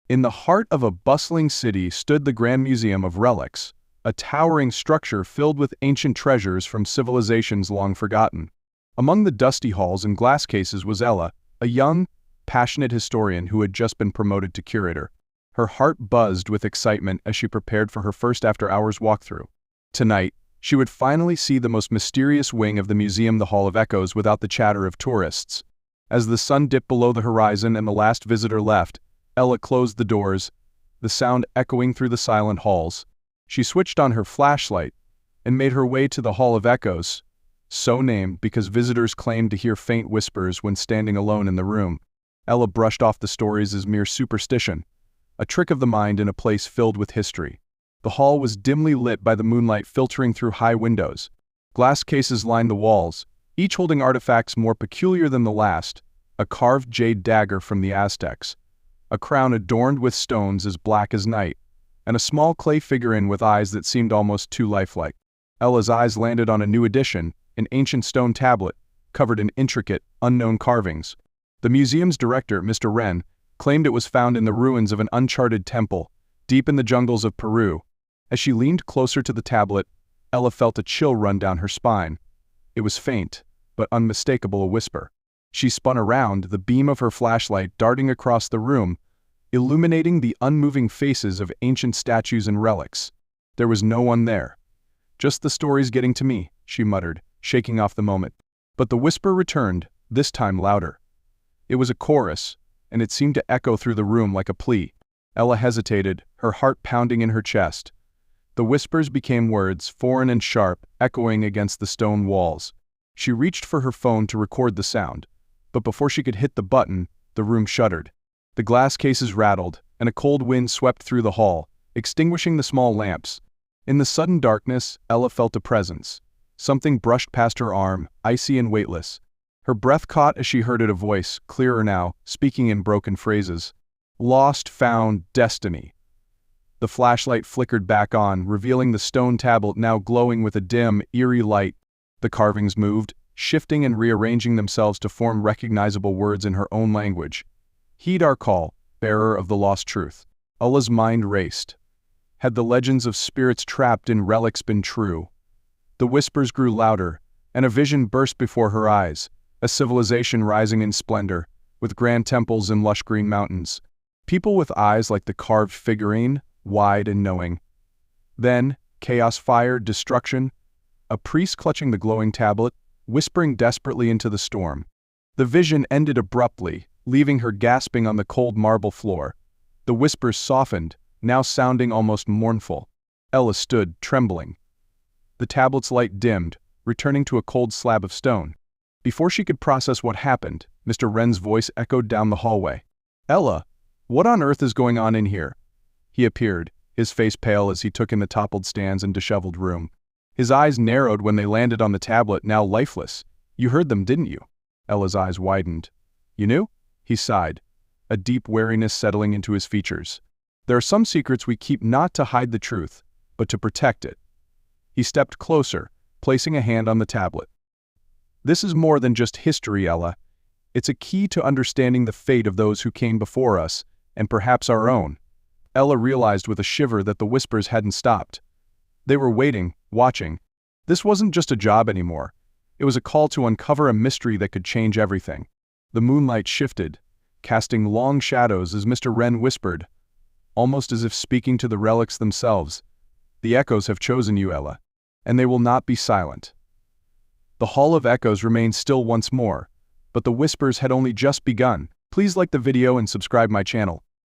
In the heart of a bustling city stood the Grand Museum of Relics, a towering structure filled with ancient treasures from civilizations long forgotten. Among the dusty halls and glass cases was Ella, a young, passionate historian who had just been promoted to curator. Her heart buzzed with excitement as she prepared for her first after-hours walkthrough. Tonight, she would finally see the most mysterious wing of the museum, the Hall of Echoes, without the chatter of tourists. As the sun dipped below the horizon and the last visitor left, Ella closed the doors, the sound echoing through the silent halls. She switched on her flashlight and made her way to the Hall of Echoes, so named because visitors claimed to hear faint whispers when standing alone in the room. Ella brushed off the stories as mere superstition, a trick of the mind in a place filled with history. The hall was dimly lit by the moonlight filtering through high windows. Glass cases lined the walls, each holding artifacts more peculiar than the last: a carved jade dagger from the Aztecs, a crown adorned with stones as black as night, and a small clay figurine with eyes that seemed almost too lifelike. Ella's eyes landed on a new addition, an ancient stone tablet, covered in intricate, unknown carvings. The museum's director, Mr. Wren, claimed it was found in the ruins of an uncharted temple, deep in the jungles of Peru. As she leaned closer to the tablet, Ella felt a chill run down her spine. It was faint, but unmistakable, a whisper. She spun around, the beam of her flashlight darting across the room, illuminating the unmoving faces of ancient statues and relics. There was no one there. "Just the stories getting to me," she muttered, shaking off the moment. But the whisper returned, this time louder. It was a chorus, and it seemed to echo through the room like a plea. Ella hesitated, her heart pounding in her chest. The whispers became words, foreign and sharp, echoing against the stone walls. She reached for her phone to record the sound, but before she could hit the button, the room shuddered. The glass cases rattled, and a cold wind swept through the hall, extinguishing the small lamps. In the sudden darkness, Ella felt a presence. Something brushed past her arm, icy and weightless. Her breath caught as she heard it, a voice, clearer now, speaking in broken phrases. "Lost, found, destiny." The flashlight flickered back on, revealing the stone tablet now glowing with a dim, eerie light. The carvings moved, shifting and rearranging themselves to form recognizable words in her own language. "Heed our call, bearer of the lost truth." Ella's mind raced. Had the legends of spirits trapped in relics been true? The whispers grew louder, and a vision burst before her eyes, a civilization rising in splendor, with grand temples and lush green mountains. People with eyes like the carved figurine, wide and knowing. Then, chaos, fire, destruction. A priest clutching the glowing tablet, whispering desperately into the storm. The vision ended abruptly, leaving her gasping on the cold marble floor. The whispers softened, now sounding almost mournful. Ella stood, trembling. The tablet's light dimmed, returning to a cold slab of stone. Before she could process what happened, Mr. Wren's voice echoed down the hallway. "Ella, what on earth is going on in here?" He appeared, his face pale as he took in the toppled stands and disheveled room. His eyes narrowed when they landed on the tablet, now lifeless. "You heard them, didn't you?" Ella's eyes widened. "You knew?" He sighed, a deep wariness settling into his features. "There are some secrets we keep not to hide the truth, but to protect it." He stepped closer, placing a hand on the tablet. "This is more than just history, Ella. It's a key to understanding the fate of those who came before us, and perhaps our own." Ella realized with a shiver that the whispers hadn't stopped. They were waiting, watching. This wasn't just a job anymore. It was a call to uncover a mystery that could change everything. The moonlight shifted, casting long shadows as Mr. Wren whispered, almost as if speaking to the relics themselves. "The echoes have chosen you, Ella, and they will not be silent." The Hall of Echoes remained still once more, but the whispers had only just begun. Please like the video and subscribe my channel.